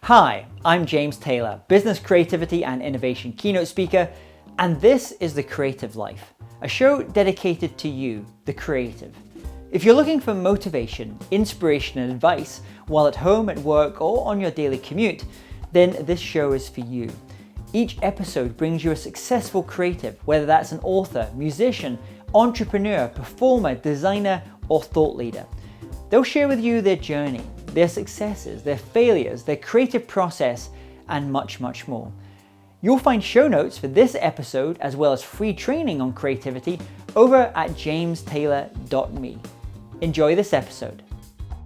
Hi, I'm James Taylor, business creativity and innovation keynote speaker, and this is The Creative Life, a show dedicated to you, the creative. If you're looking for motivation, inspiration, and advice while at home, at work, or on your daily commute, then this show is for you. Each episode brings you a successful creative, whether that's an author, musician, entrepreneur, performer, designer, or thought leader. They'll share with you their journey, their successes, their failures, their creative process, and much, much more. You'll find show notes for this episode as well as free training on creativity over at jamestaylor.me. Enjoy this episode.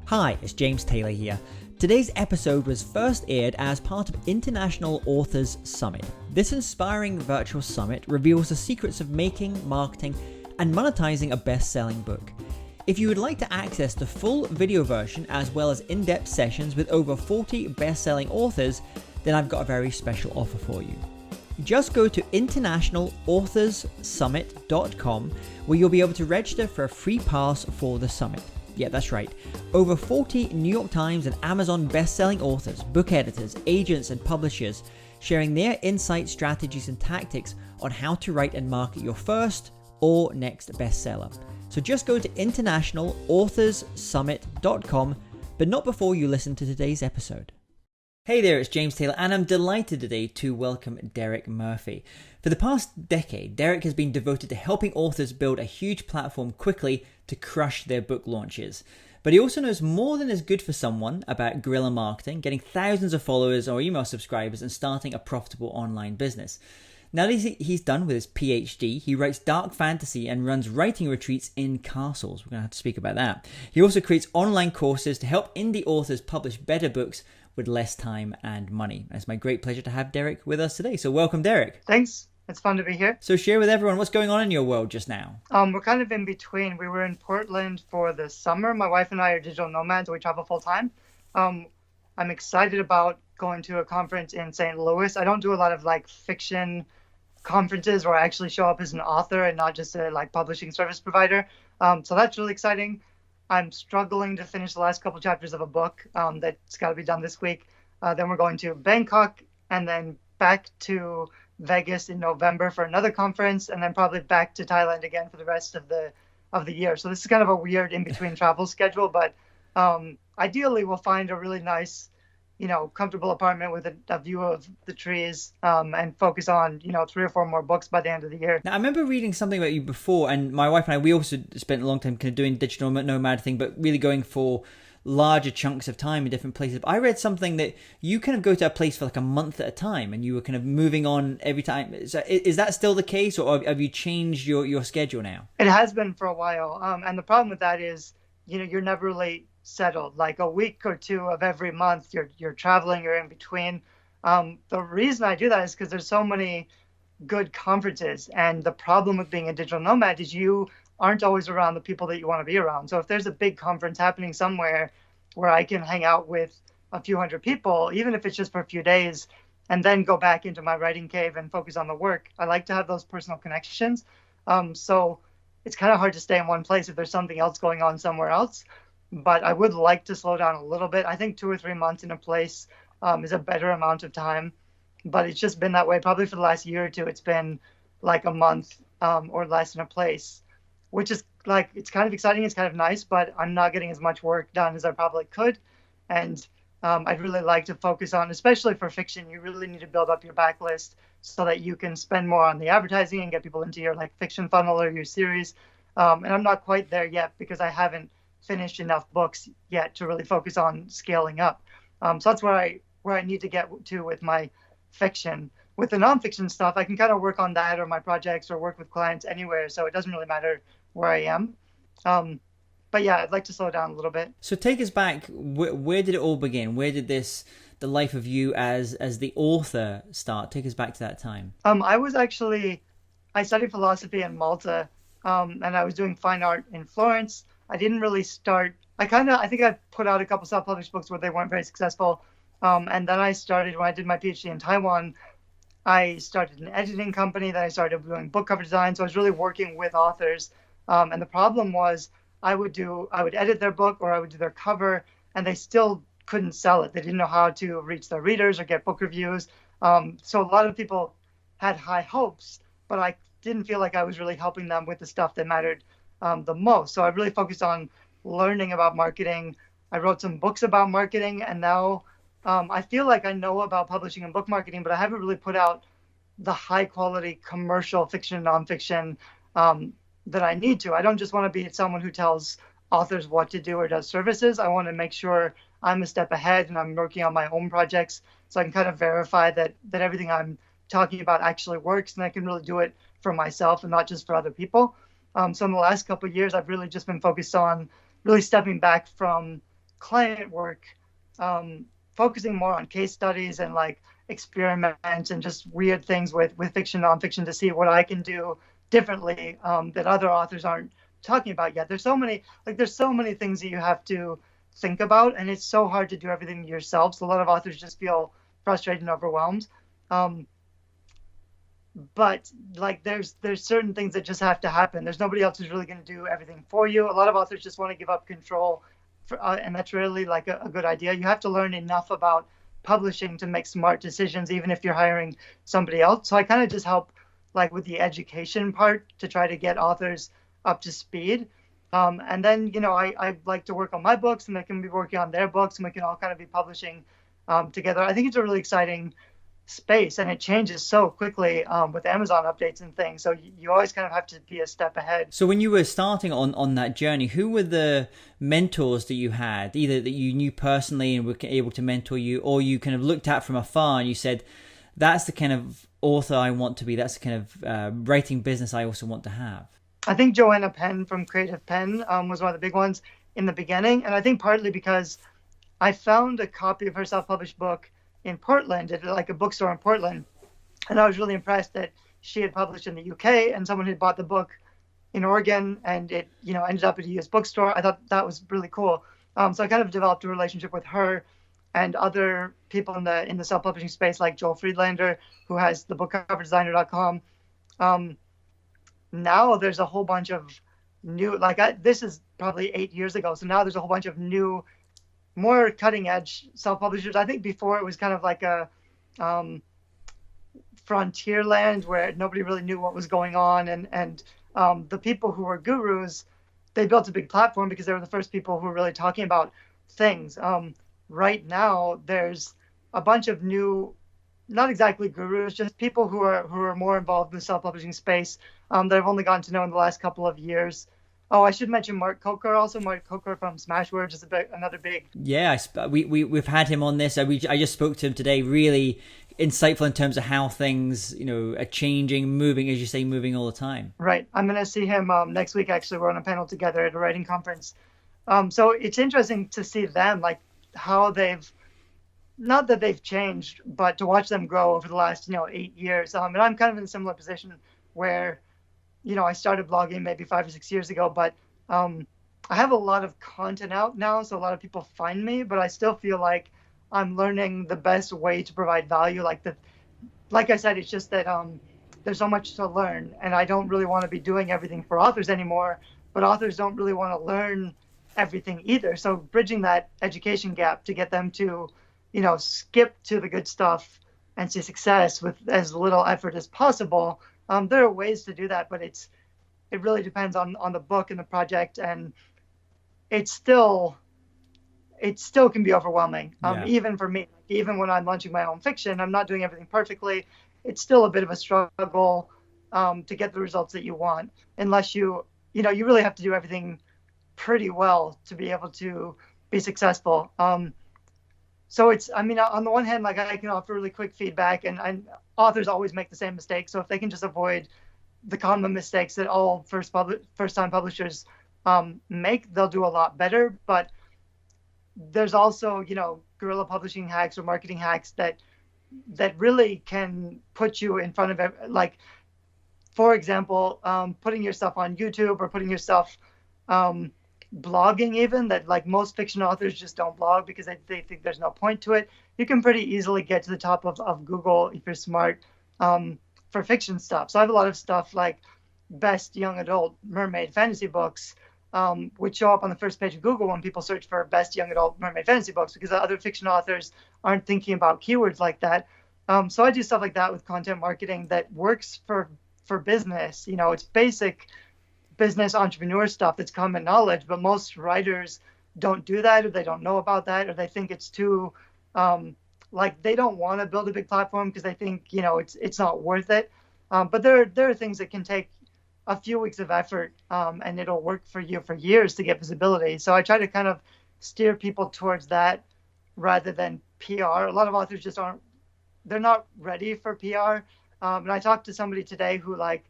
Hi, it's James Taylor here. Today's episode was first aired as part of International Authors Summit. This inspiring virtual summit reveals the secrets of making, marketing, and monetizing a best-selling book. If you would like to access the full video version as well as in-depth sessions with over 40 best-selling authors, then I've got a very special offer for you. Just go to internationalauthorssummit.com where you'll be able to register for a free pass for the summit. Yeah, that's right. Over 40 New York Times and Amazon best-selling authors, book editors, agents, and publishers sharing their insights, strategies, and tactics on how to write and market your first or next bestseller. So just go to internationalauthorssummit.com, but not before you listen to today's episode. Hey there, it's James Taylor, and I'm delighted today to welcome Derek Murphy. For the past decade, Derek has been devoted to helping authors build a huge platform quickly to crush their book launches. But he also knows more than is good for someone about guerrilla marketing, getting thousands of followers or email subscribers, and starting a profitable online business. Now that he's done with his PhD, he writes dark fantasy and runs writing retreats in castles. We're going to have to speak about that. He also creates online courses to help indie authors publish better books with less time and money. And it's my great pleasure to have Derek with us today. So welcome, Derek. Thanks. It's fun to be here. So share with everyone what's going on in your world just now. We're kind of in between. We were in Portland for the summer. My wife and I are digital nomads. We travel full time. I'm excited about going to a conference in St. Louis. I don't do a lot of fiction conferences where I actually show up as an author and not just a publishing service provider. So that's really exciting. I'm struggling to finish the last couple chapters of a book that's got to be done this week. Then we're going to Bangkok and then back to Vegas in November for another conference, and then probably back to Thailand again for the rest of the year. So this is kind of a weird in-between travel schedule, but ideally we'll find a really nice, comfortable apartment with a view of the trees and focus on, 3 or 4 more books by the end of the year. Now, I remember reading something about you before, and my wife and I, we also spent a long time kind of doing digital nomad thing, but really going for larger chunks of time in different places. But I read something that you kind of go to a place for a month at a time, and you were kind of moving on every time. So is that still the case, or have you changed your schedule now? It has been for a while. And the problem with that is, you're never really settled. Like a week or 2 of every month you're traveling, you're in between. The reason I do that is because there's so many good conferences, and the problem with being a digital nomad is you aren't always around the people that you want to be around. So if there's a big conference happening somewhere where I can hang out with a few hundred people, even if it's just for a few days, and then go back into my writing cave and focus on the work, I like to have those personal connections. So it's kind of hard to stay in one place if there's something else going on somewhere else. But I would like to slow down a little bit. I think 2 or 3 months in a place is a better amount of time. But it's just been that way. Probably for the last year or 2, it's been like a month or less in a place, which is it's kind of exciting. It's kind of nice, but I'm not getting as much work done as I probably could. And I'd really like to focus on, especially for fiction, you really need to build up your backlist so that you can spend more on the advertising and get people into your fiction funnel or your series. And I'm not quite there yet because I haven't finished enough books yet to really focus on scaling up. So that's where I need to get to with my fiction. With the nonfiction stuff, I can kind of work on that or my projects or work with clients anywhere. So it doesn't really matter where I am. But yeah, I'd like to slow down a little bit. So take us back. Where did it all begin? Where did the life of you as the author start? Take us back to that time. I studied philosophy in Malta, and I was doing fine art in Florence. I didn't really start. I think I put out a couple self-published books where they weren't very successful. And then when I did my PhD in Taiwan, I started an editing company. Then I started doing book cover design. So I was really working with authors. And the problem was I would edit their book or I would do their cover, and they still couldn't sell it. They didn't know how to reach their readers or get book reviews. So a lot of people had high hopes, but I didn't feel like I was really helping them with the stuff that mattered the most. So I really focused on learning about marketing. I wrote some books about marketing, and now I feel like I know about publishing and book marketing, but I haven't really put out the high quality commercial fiction and nonfiction that I need to. I don't just want to be someone who tells authors what to do or does services. I want to make sure I'm a step ahead and I'm working on my own projects so I can kind of verify that everything I'm talking about actually works and I can really do it for myself and not just for other people. So in the last couple of years, I've really just been focused on really stepping back from client work, focusing more on case studies and like experiments and just weird things with fiction, nonfiction to see what I can do differently that other authors aren't talking about yet. There's so many things that you have to think about, and it's so hard to do everything yourself. So a lot of authors just feel frustrated and overwhelmed. But like there's certain things that just have to happen. There's nobody else who's really going to do everything for you. A lot of authors just want to give up control, and that's really like a good idea. You have to learn enough about publishing to make smart decisions, even if you're hiring somebody else. So I kind of just help like with the education part to try to get authors up to speed. And then, I like to work on my books and they can be working on their books and we can all kind of be publishing together. I think it's a really exciting space and it changes so quickly with Amazon updates and things. So you always kind of have to be a step ahead. So when you were starting on that journey, who were the mentors that you had, either that you knew personally and were able to mentor you, or you kind of looked at from afar and you said, that's the kind of author I want to be. That's the kind of writing business I also want to have. I think Joanna Penn from Creative Penn was one of the big ones in the beginning. And I think partly because I found a copy of her self-published book in Portland, at like a bookstore in Portland. And I was really impressed that she had published in the UK and someone had bought the book in Oregon and it, ended up at a US bookstore. I thought that was really cool. So I kind of developed a relationship with her and other people in the self-publishing space, like Joel Friedlander, who has the bookcoverdesigner.com. Now there's a whole bunch of new, this is probably 8 years ago. So now there's a whole bunch of new, more cutting edge self-publishers. I think before it was kind of like a frontier land where nobody really knew what was going on. And the people who were gurus, they built a big platform because they were the first people who were really talking about things. Right now, there's a bunch of new, not exactly gurus, just people who are more involved in the self-publishing space that I've only gotten to know in the last couple of years. Oh, I should mention Mark Coker also. Mark Coker from Smashwords is another big. Yeah, we've had him on this. I just spoke to him today. Really insightful in terms of how things, are changing, moving, as you say, moving all the time. Right. I'm going to see him next week. Actually, we're on a panel together at a writing conference. So it's interesting to see them, like how not that they've changed, but to watch them grow over the last, 8 years. And I'm kind of in a similar position where, I started blogging maybe 5 or 6 years ago, but I have a lot of content out now. So a lot of people find me, but I still feel like I'm learning the best way to provide value. Like I said, it's just that there's so much to learn and I don't really want to be doing everything for authors anymore, but authors don't really want to learn everything either. So bridging that education gap to get them to, skip to the good stuff and see success with as little effort as possible. There are ways to do that, but it really depends on the book and the project, and it still can be overwhelming. Even for me, even when I'm launching my own fiction, I'm not doing everything perfectly. It's still a bit of a struggle to get the results that you want, unless you really have to do everything pretty well to be able to be successful. So on the one hand, like I can offer really quick feedback and authors always make the same mistake. So if they can just avoid the common mistakes that all first-time publishers make, they'll do a lot better. But there's also, guerrilla publishing hacks or marketing hacks that really can put you in front of like, for example, putting yourself on YouTube or putting yourself blogging, even that like most fiction authors just don't blog because they think there's no point to it. You can pretty easily get to the top of Google if you're smart for fiction stuff. So I have a lot of stuff like best young adult mermaid fantasy books would show up on the first page of Google when people search for best young adult mermaid fantasy books, because the other fiction authors aren't thinking about keywords like that. So I do stuff like that with content marketing that works for business. It's basic business entrepreneur stuff that's common knowledge, but most writers don't do that, or they don't know about that, or they think it's too like they don't want to build a big platform because they think it's not worth it. But there are things that can take a few weeks of effort, and it'll work for you for years to get visibility. So I try to kind of steer people towards that rather than PR. A lot of authors just they're not ready for PR. And I talked to somebody today who, like,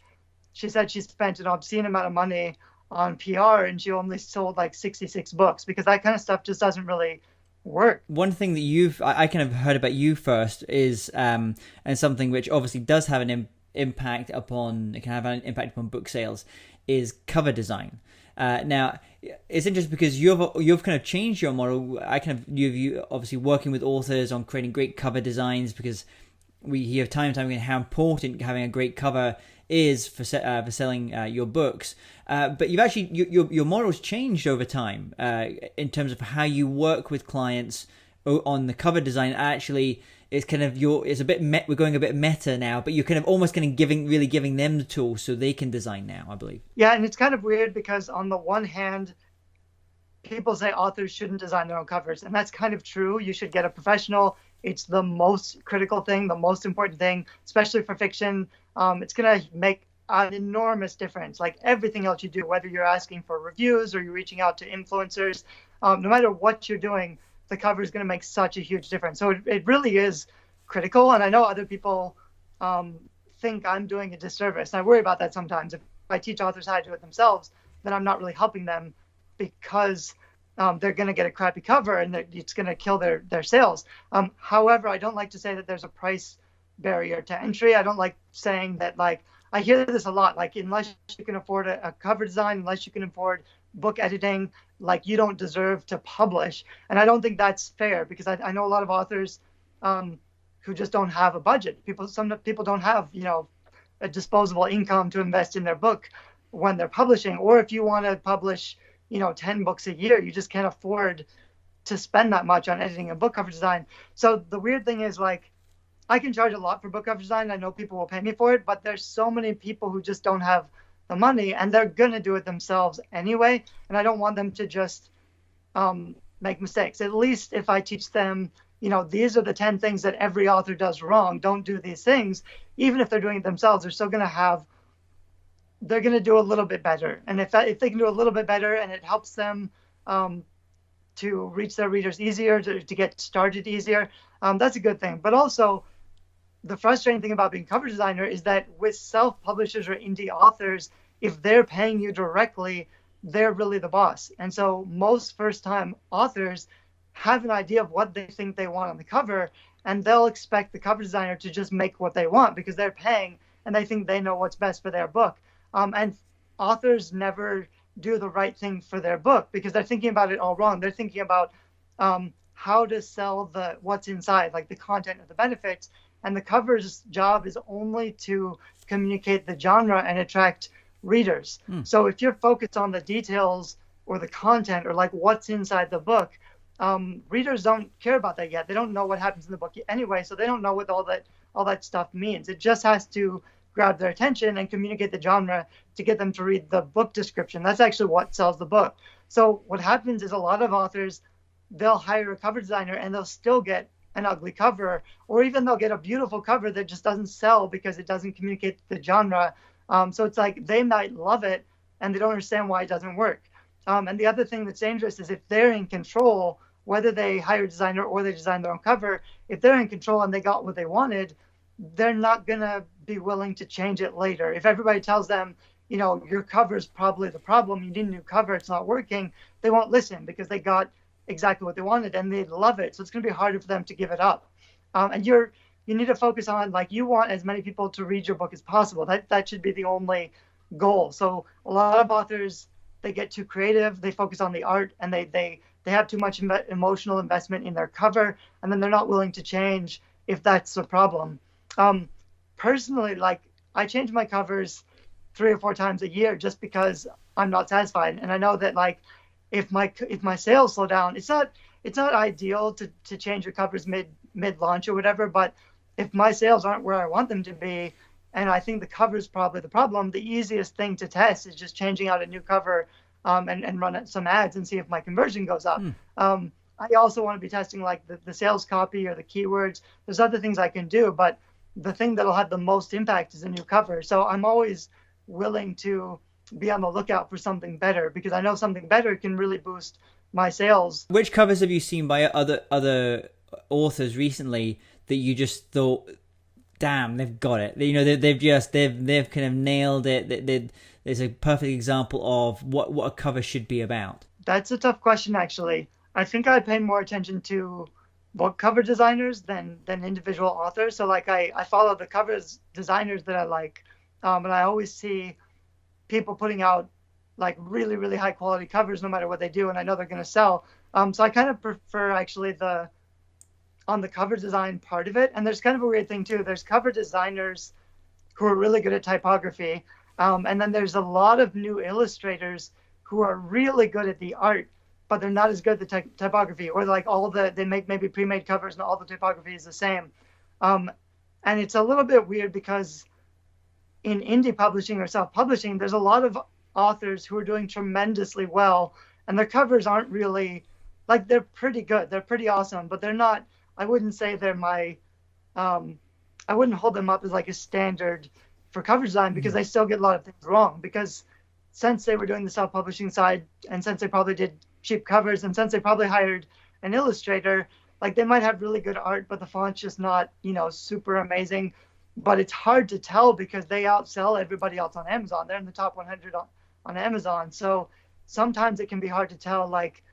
she said she spent an obscene amount of money on PR and she only sold like 66 books, because that kind of stuff just doesn't really work. One thing that I kind of heard about you first is, and something which obviously does have an impact upon book sales, is cover design. Now, it's interesting because you've kind of changed your model. You obviously working with authors on creating great cover designs, because we hear time and time again how important having a great cover is for selling your books. But you've actually your model's changed over time in terms of how you work with clients on the cover design. Actually, it's kind of we're going a bit meta now, but you're kind of almost kind of giving them the tools so they can design now, I believe. Yeah, and it's kind of weird because on the one hand, people say authors shouldn't design their own covers, and that's kind of true. You should get a professional. It's the most critical thing, the most important thing, especially for fiction. It's going to make an enormous difference. Like everything else you do, whether you're asking for reviews or you're reaching out to influencers, no matter what you're doing, the cover is going to make such a huge difference. So it really is critical. And I know other people think I'm doing a disservice. And I worry about that sometimes. If I teach authors how to do it themselves, then I'm not really helping them, because they're going to get a crappy cover and it's going to kill their sales. However, I don't like to say that there's a price barrier to entry. I don't like saying that, like, I hear this a lot, like, unless you can afford a cover design, unless you can afford book editing, like, you don't deserve to publish. And I don't think that's fair, because I know a lot of authors who just don't have a budget. Some people don't have, a disposable income to invest in their book when they're publishing. Or if you want to publish 10 books a year, you just can't afford to spend that much on editing a book cover design. So the weird thing is, like, I can charge a lot for book cover design. I know people will pay me for it, but there's so many people who just don't have the money, and they're going to do it themselves anyway. And I don't want them to just make mistakes. At least if I teach them, these are the 10 things that every author does wrong, don't do these things. Even if they're doing it themselves, they're still going to do a little bit better. And if they can do a little bit better and it helps them to reach their readers easier, to get started easier, that's a good thing. But also, the frustrating thing about being a cover designer is that with self-publishers or indie authors, if they're paying you directly, they're really the boss. And so most first-time authors have an idea of what they think they want on the cover, and they'll expect the cover designer to just make what they want because they're paying and they think they know what's best for their book. And authors never do the right thing for their book because they're thinking about it all wrong. They're thinking about how to sell what's inside, like the content or the benefits. And the cover's job is only to communicate the genre and attract readers. So if you're focused on the details or the content or like what's inside the book, readers don't care about that yet. They don't know what happens in the book anyway, so they don't know what all that stuff means. It just has to grab their attention and communicate the genre to get them to read the book description. That's actually what sells the book. So what happens is a lot of authors, they'll hire a cover designer and they'll still get an ugly cover, or even they'll get a beautiful cover that just doesn't sell because it doesn't communicate the genre. So it's like they might love it and they don't understand why it doesn't work. And the other thing that's dangerous is if they're in control, whether they hire a designer or they design their own cover, if they're in control and they got what they wanted, they're not going to be willing to change it later. If everybody tells them, your cover is probably the problem, you need a new cover, it's not working, they won't listen because they got exactly what they wanted and they love it. So it's going to be harder for them to give it up. And you need to focus on, like, you want as many people to read your book as possible. That should be the only goal. So a lot of authors, they get too creative, they focus on the art, and they have too much emotional investment in their cover, and then they're not willing to change if that's a problem. Personally, like, I change my covers 3 or 4 times a year just because I'm not satisfied. And I know that like if my sales slow down, it's not ideal to change your covers mid launch or whatever, but if my sales aren't where I want them to be, and I think the cover is probably the problem, the easiest thing to test is just changing out a new cover, and run some ads and see if my conversion goes up. I also want to be testing like the sales copy or the keywords. There's other things I can do, but the thing that'll have the most impact is a new cover. So I'm always willing to be on the lookout for something better, because I know something better can really boost my sales. Which covers have you seen by other authors recently that you just thought, damn, they've got it? You know, they've kind of nailed it. There's a perfect example of what a cover should be about. That's a tough question, actually. I think I pay more attention to book cover designers than individual authors. So like I follow the covers designers that I like, and I always see people putting out like really, really high quality covers no matter what they do, and I know they're going to sell. So I kind of prefer actually on the cover design part of it. And there's kind of a weird thing too. There's cover designers who are really good at typography, and then there's a lot of new illustrators who are really good at the art, but they're not as good at the typography, or like they make maybe pre-made covers and all the typography is the same. And it's a little bit weird because in indie publishing or self-publishing, there's a lot of authors who are doing tremendously well, and their covers aren't really like, they're pretty good, they're pretty awesome, but they're not, I wouldn't say they're my I wouldn't hold them up as like a standard for cover design, because they still get a lot of things wrong, because since they were doing the self-publishing side, and since they probably did cheap covers, and since they probably hired an illustrator, like they might have really good art, but the font's just not, super amazing. But it's hard to tell because they outsell everybody else on Amazon. They're in the top 100 on Amazon. So sometimes it can be hard to tell, like,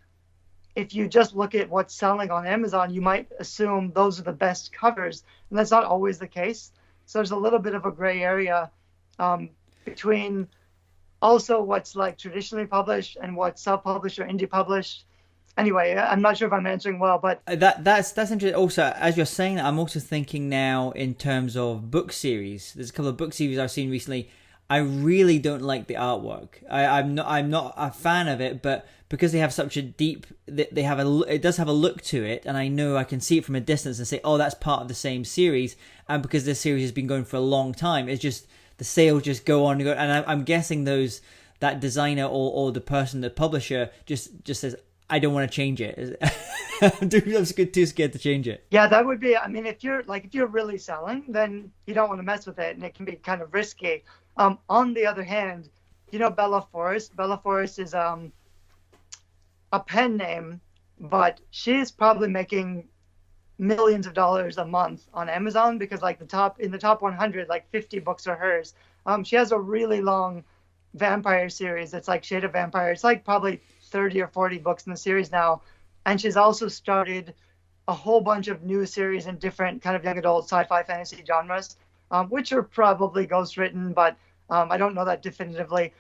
if you just look at what's selling on Amazon, you might assume those are the best covers, and that's not always the case. So there's a little bit of a gray area between also what's like traditionally published and what's self-published or indie published. Anyway, I'm not sure if I'm answering well, but that's interesting. Also, as you're saying that, I'm also thinking now in terms of book series. There's a couple of book series I've seen recently. I really don't like the artwork. I'm not a fan of it, but because they have such a deep, it does have a look to it, and I know I can see it from a distance and say, oh, that's part of the same series. And because this series has been going for a long time, it's just the sales just go on and go. And I'm guessing that designer or the person, the publisher, just says, I don't want to change it. I'm too scared to change it. Yeah, that would be, I mean, if you're really selling, then you don't want to mess with it, and it can be kind of risky. On the other hand, Bella Forrest. Bella Forrest is a pen name, but she's probably making millions of dollars a month on Amazon, because like in the top 100, like 50 books are hers. She has a really long vampire series. It's like Shade of Vampire. It's like probably 30 or 40 books in the series now. And she's also started a whole bunch of new series in different kind of young adult sci-fi fantasy genres, which are probably ghostwritten, but I don't know that definitively.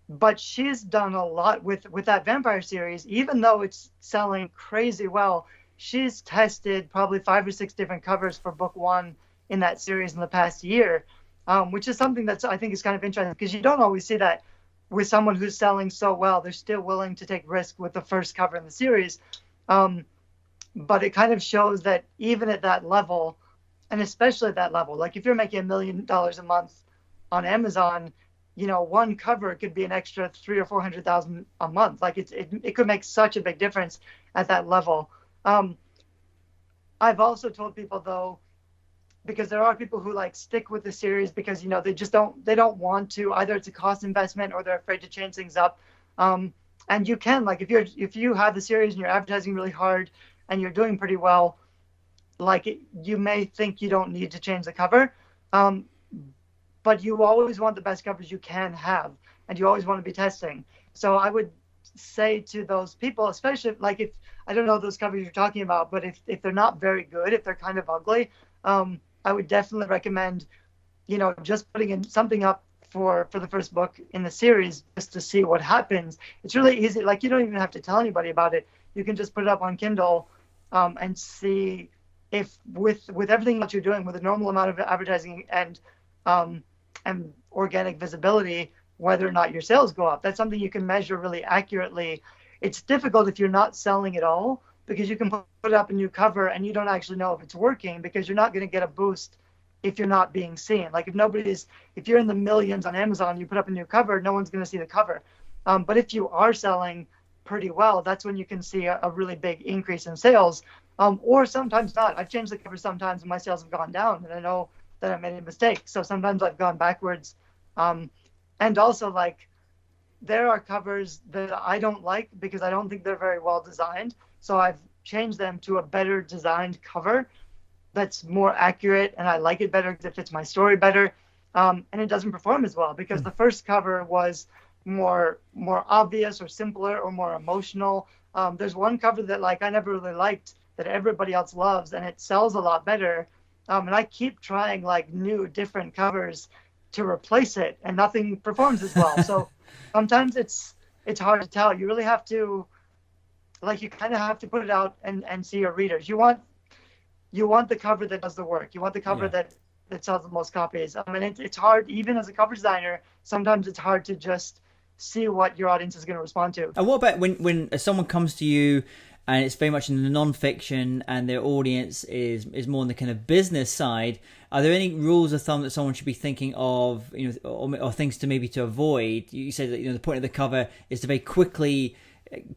But she's done a lot with that vampire series. Even though it's selling crazy well, she's tested probably 5 or 6 different covers for book 1 in that series in the past year, which is something that's, I think, is kind of interesting, because you don't always see that with someone who's selling so well. They're still willing to take risk with the first cover in the series. But it kind of shows that even at that level, and especially at that level, like if you're making $1 million a month on Amazon, one cover could be an extra $300,000 or $400,000 a month. Like it could make such a big difference at that level. I've also told people, though, because there are people who like stick with the series because they don't want to, either it's a cost investment or they're afraid to change things up. And you can, like, if you have the series and you're advertising really hard and you're doing pretty well, like you may think you don't need to change the cover, but you always want the best covers you can have, and you always want to be testing. So I would say to those people, especially like if I don't know those covers you're talking about, but if they're not very good, if they're kind of ugly, I would definitely recommend, just putting in something up for the first book in the series just to see what happens. It's really easy. Like, you don't even have to tell anybody about it. You can just put it up on Kindle and see if with everything that you're doing, with a normal amount of advertising and organic visibility, whether or not your sales go up. That's something you can measure really accurately. It's difficult if you're not selling at all, because you can put up a new cover and you don't actually know if it's working, because you're not going to get a boost if you're not being seen. Like if you're in the millions on Amazon, you put up a new cover, no one's going to see the cover. But if you are selling pretty well, that's when you can see a really big increase in sales. Or sometimes not. I've changed the cover sometimes and my sales have gone down, and I know that I made a mistake. So sometimes I've gone backwards. And also, like, there are covers that I don't like because I don't think they're very well designed. So I've changed them to a better designed cover that's more accurate, and I like it better because it fits my story better. And it doesn't perform as well because the first cover was more obvious or simpler or more emotional. There's one cover that, like, I never really liked that everybody else loves, and it sells a lot better. And I keep trying like new different covers to replace it, and nothing performs as well. So sometimes it's hard to tell. You really have to, like, you kind of have to put it out and see your readers. You want the cover that does the work. You want the cover that sells the most copies. I mean, it's hard, even as a cover designer, sometimes it's hard to just see what your audience is going to respond to. And what about when someone comes to you and it's very much in the non-fiction and their audience is more on the kind of business side? Are there any rules of thumb that someone should be thinking of, or things to maybe to avoid? You said that the point of the cover is to very quickly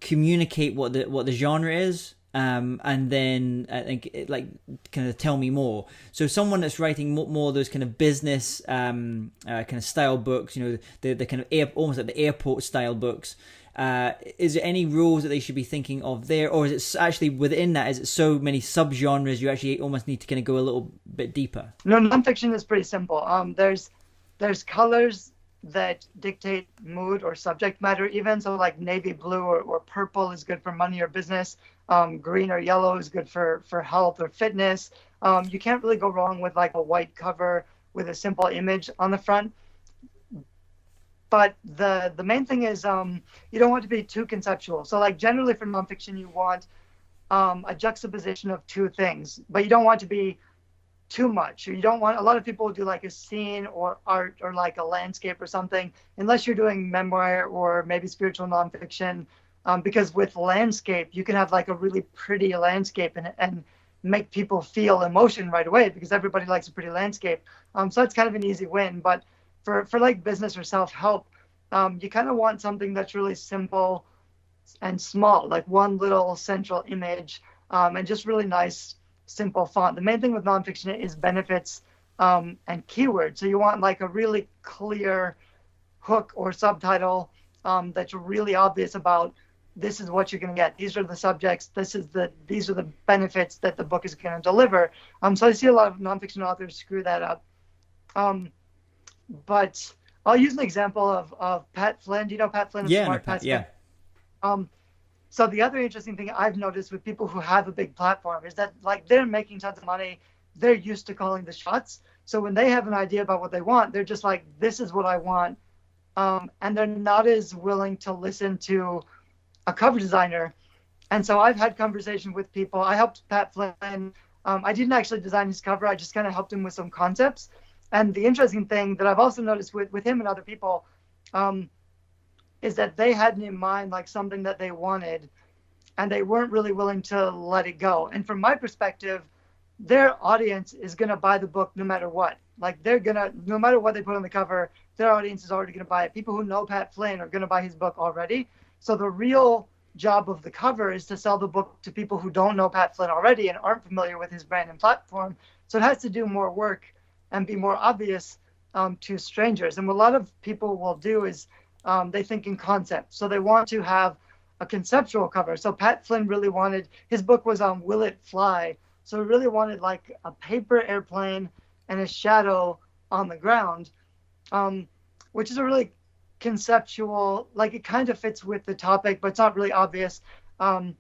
communicate what the genre is, and then I think like kind of tell me more. So someone that's writing more of those kind of business kind of style books, the kind of almost like the airport style books. Is there any rules that they should be thinking of there, or is it actually within that? Is it so many subgenres you actually almost need to kind of go a little bit deeper? No, nonfiction is pretty simple. There's colors that dictate mood or subject matter even. So like navy blue or purple is good for money or business. Green or yellow is good for health or fitness. You can't really go wrong with like a white cover with a simple image on the front. But the main thing is you don't want to be too conceptual. So like generally for nonfiction, you want a juxtaposition of two things, but you don't want to be too much. You don't want, a lot of people do like a scene or art or like a landscape or something, unless you're doing memoir or maybe spiritual nonfiction, because with landscape, you can have like a really pretty landscape and make people feel emotion right away because everybody likes a pretty landscape. So it's kind of an easy win. But for like business or self-help, you kind of want something that's really simple and small, like one little central image, and just really nice, simple font. The main thing with nonfiction is benefits and keywords. So you want like a really clear hook or subtitle that's really obvious about this is what you're going to get. These are the subjects. These are the benefits that the book is going to deliver. So I see a lot of nonfiction authors screw that up. But I'll use an example of Pat Flynn. Do you know Pat Flynn? Yeah, no, Pat, yeah. So the other interesting thing I've noticed with people who have a big platform is that like they're making tons of money. They're used to calling the shots. So when they have an idea about what they want, they're just like, this is what I want. And they're not as willing to listen to a cover designer. And so I've had conversations with people. I helped Pat Flynn. I didn't actually design his cover. I just kind of helped him with some concepts. And the interesting thing that I've also noticed with him and other people is that they had in mind like something that they wanted and they weren't really willing to let it go. And from my perspective, their audience is going to buy the book no matter what. Like no matter what they put on the cover, their audience is already going to buy it. People who know Pat Flynn are going to buy his book already. So the real job of the cover is to sell the book to people who don't know Pat Flynn already and aren't familiar with his brand and platform. So it has to do more work and be more obvious to strangers. And what a lot of people will do is they think in concept. So they want to have a conceptual cover. So Pat Flynn really wanted, his book was on Will It Fly? So he really wanted like a paper airplane and a shadow on the ground, which is a really conceptual, like it kind of fits with the topic, but it's not really obvious. And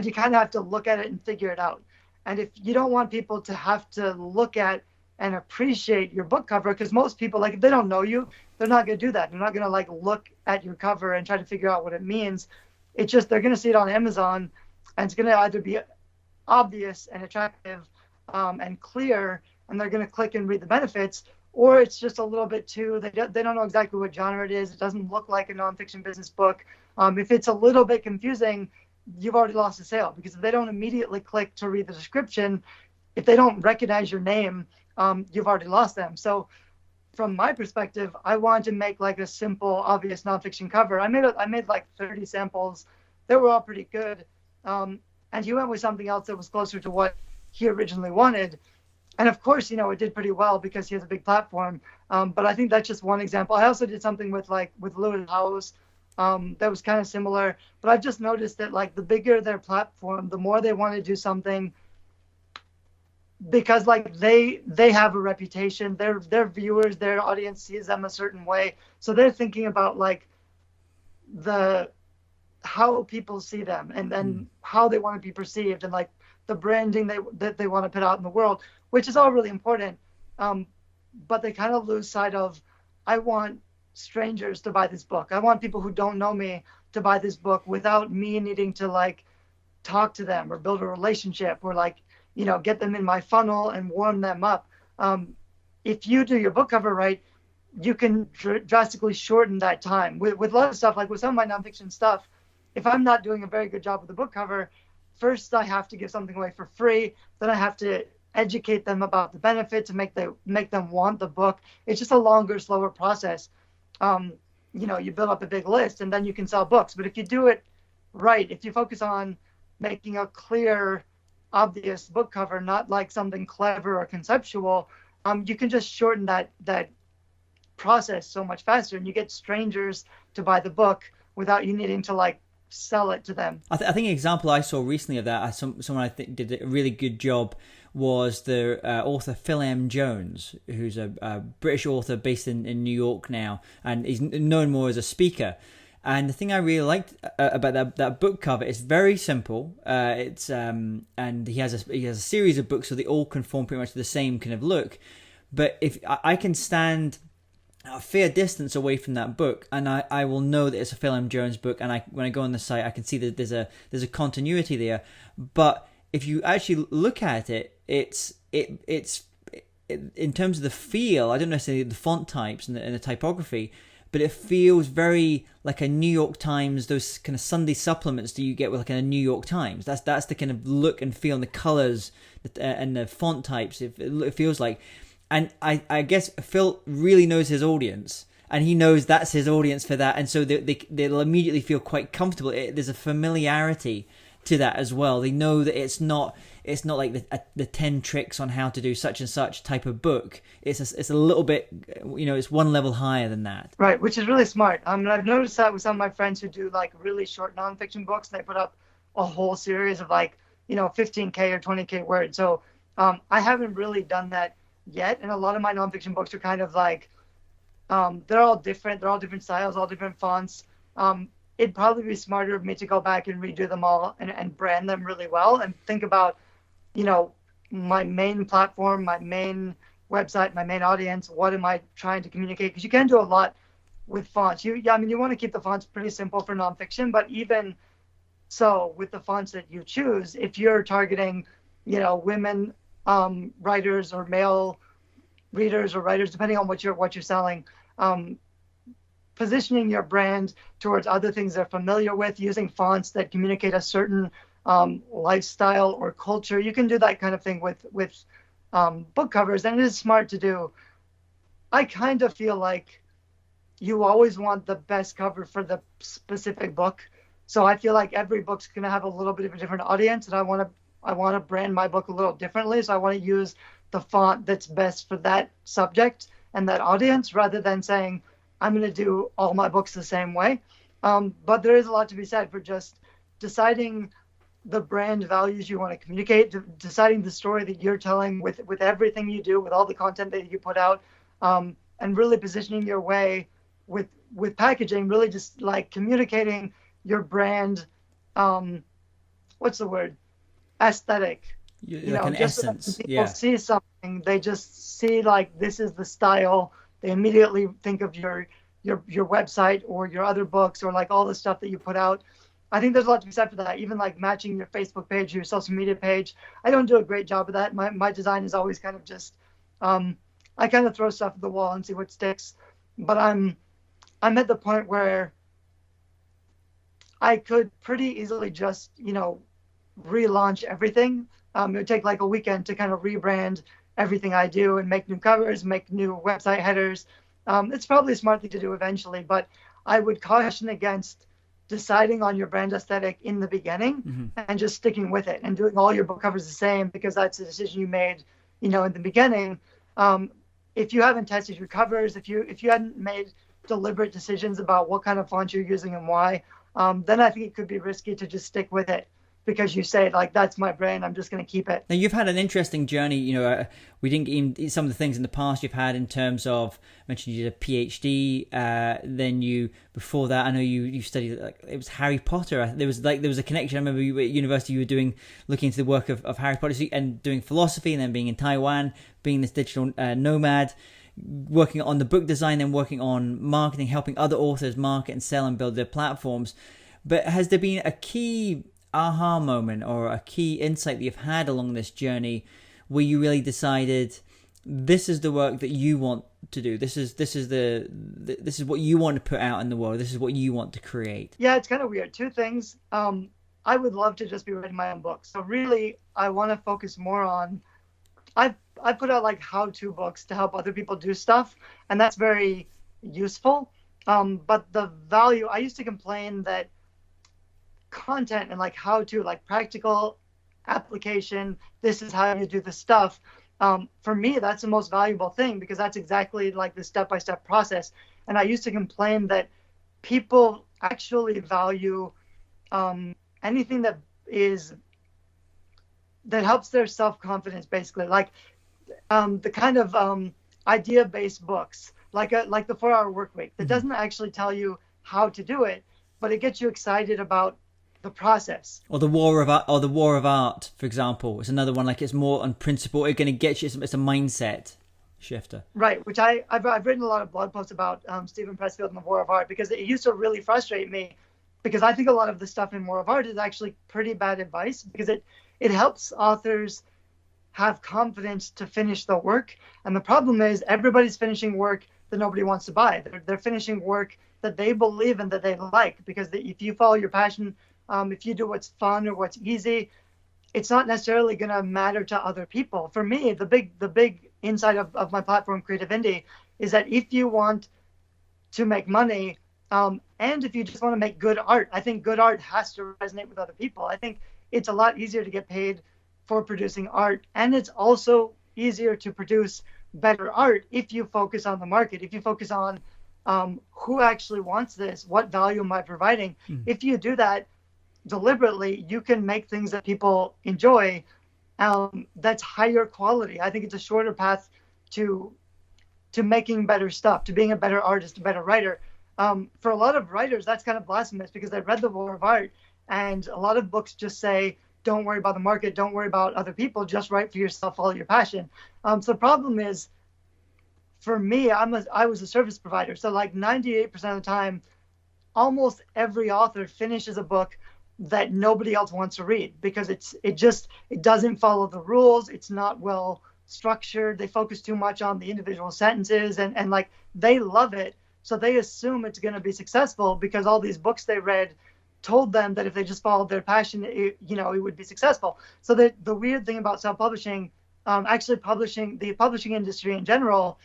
you kind of have to look at it and figure it out. And if you don't want people to have to look at and appreciate your book cover, because most people, like if they don't know you, they're not going to do that. They're not going to like look at your cover and try to figure out what it means. It's just they're going to see it on Amazon and it's going to either be obvious and attractive and clear, and they're going to click and read the benefits, or it's just a little bit too, they don't know exactly what genre it is. It doesn't look like a nonfiction business book. If it's a little bit confusing, you've already lost a sale, because if they don't immediately click to read the description, if they don't recognize your name, you've already lost them. So from my perspective, I wanted to make like a simple, obvious nonfiction cover. I made like 30 samples. They were all pretty good. And he went with something else that was closer to what he originally wanted. And of course, it did pretty well because he has a big platform. But I think that's just one example. I also did something with Lewis Howes that was kind of similar. But I've just noticed that like the bigger their platform, the more they want to do something, because like they have a reputation. Their viewers, their audience sees them a certain way. So they're thinking about like how people see them, and then how they want to be perceived, and like the branding that they want to put out in the world, which is all really important. But they kind of lose sight of, I want strangers to buy this book. I want people who don't know me to buy this book without me needing to like talk to them or build a relationship, or like, get them in my funnel and warm them up. If you do your book cover right, you can drastically shorten that time. With a lot of stuff, like with some of my nonfiction stuff, if I'm not doing a very good job with the book cover, first I have to give something away for free. Then I have to educate them about the benefits and make them want the book. It's just a longer, slower process. You build up a big list and then you can sell books. But if you do it right, if you focus on making a clear, obvious book cover, not like something clever or conceptual, you can just shorten that process so much faster, and you get strangers to buy the book without you needing to like sell it to them. I think an example I saw recently of that, someone I think did a really good job, was the author Phil M. Jones, who's a British author based in New York now, and he's known more as a speaker. And the thing I really liked about that book cover, it's very simple. And he has a series of books, so they all conform pretty much to the same kind of look. But if I can stand a fair distance away from that book, and I will know that it's a Phil M. Jones book, and when I go on the site, I can see that there's a continuity there. But if you actually look at it, it's in terms of the feel, I don't necessarily the font types and the typography, but it feels very like a New York Times, those kind of Sunday supplements that you get with like a New York Times. That's the kind of look and feel, and the colors and the font types. It feels like. And I guess Phil really knows his audience, and he knows that's his audience for that, and so they'll immediately feel quite comfortable. There's a familiarity to that as well. They know that it's not like the 10 tricks on how to do such and such type of book. It's a little bit, it's one level higher than that. Right, which is really smart. I've noticed that with some of my friends who do like really short nonfiction books. They put up a whole series of like 15K or 20K words. So I haven't really done that yet, and a lot of my nonfiction books are kind of like they're all different styles, all different fonts. It'd probably be smarter of me to go back and redo them all and brand them really well, and think about my main platform, my main website, my main audience. What am I trying to communicate? Because you can do a lot with fonts. You want to keep the fonts pretty simple for nonfiction, but even so, with the fonts that you choose, if you're targeting women writers or male readers or writers, depending on what you're selling, positioning your brand towards other things they're familiar with, using fonts that communicate a certain lifestyle or culture. You can do that kind of thing with book covers, and it is smart to do. I kind of feel like you always want the best cover for the specific book. So I feel like every book's going to have a little bit of a different audience, and I want to brand my book a little differently. So I want to use the font that's best for that subject and that audience, rather than saying I'm going to do all my books the same way. But there is a lot to be said for just deciding the brand values you want to communicate, deciding the story that you're telling with everything you do, with all the content that you put out, and really positioning your way with packaging, really just like communicating your brand, what's the word? Aesthetic. Like an just essence. So people see something, they just see like this is the style. They immediately think of your website or your other books or like all the stuff that you put out. I think there's a lot to be said for that. Even like matching your Facebook page, your social media page. I don't do a great job of that. My design is always kind of just I kind of throw stuff at the wall and see what sticks. But I'm at the point where I could pretty easily just, relaunch everything. It would take like a weekend to kind of rebrand everything I do and make new covers, make new website headers. It's probably a smart thing to do eventually, but I would caution against deciding on your brand aesthetic in the beginning and just sticking with it and doing all your book covers the same because that's a decision you made, in the beginning. If you haven't tested your covers, if you hadn't made deliberate decisions about what kind of font you're using and why, then I think it could be risky to just stick with it because you say like, that's my brand, I'm just going to keep it. Now you've had an interesting journey. We didn't even some of the things in the past you've had in terms of, I mentioned you did a PhD. Then before that, I know you studied, it was Harry Potter. There was a connection. I remember you at university, you were looking into the work of Harry Potter and doing philosophy, and then being in Taiwan, being this digital nomad, working on the book design, then working on marketing, helping other authors market and sell and build their platforms. But has there been a key aha moment or a key insight that you've had along this journey where you really decided this is the work that you want to do, this is what you want to put out in the world, this is what you want to create? Yeah, it's kind of weird. Two things. I would love to just be writing my own books, so really I want to focus more on, I put out like how-to books to help other people do stuff, and that's very useful. But the value, I used to complain that content and like how to, like practical application, this is how you do the stuff. For me, that's the most valuable thing because that's exactly like the step-by-step process. And I used to complain that people actually value anything that helps their self-confidence, basically, like the kind of idea-based books, like the 4-Hour Workweek, that doesn't actually tell you how to do it, but it gets you excited about the process. Or the War of Art, for example, it's another one. Like, it's more on principle. It's going to get you. It's a mindset shifter. Right, which I've written a lot of blog posts about Stephen Pressfield and the War of Art, because it used to really frustrate me, because I think a lot of the stuff in War of Art is actually pretty bad advice, because it helps authors have confidence to finish the work. And the problem is everybody's finishing work that nobody wants to buy. They're finishing work that they believe in, that they like, because if you follow your passion, if you do what's fun or what's easy, it's not necessarily going to matter to other people. For me, the big insight of my platform, Creative Indie, is that if you want to make money, and if you just want to make good art, I think good art has to resonate with other people. I think it's a lot easier to get paid for producing art, and it's also easier to produce better art if you focus on the market, if you focus on who actually wants this, what value am I providing. If you do that deliberately, you can make things that people enjoy, that's higher quality. I think it's a shorter path to making better stuff, to being a better artist, a better writer. For a lot of writers, that's kind of blasphemous, because they read The War of Art, and a lot of books just say, don't worry about the market, don't worry about other people, just write for yourself, follow your passion. So the problem is, for me, I was a service provider. So like 98% of the time, almost every author finishes a book that nobody else wants to read, because it doesn't follow the rules. It's not well structured. They focus too much on the individual sentences, and like they love it. So they assume it's going to be successful because all these books they read told them that if they just followed their passion, it would be successful. So the weird thing about self-publishing, actually the publishing industry in general,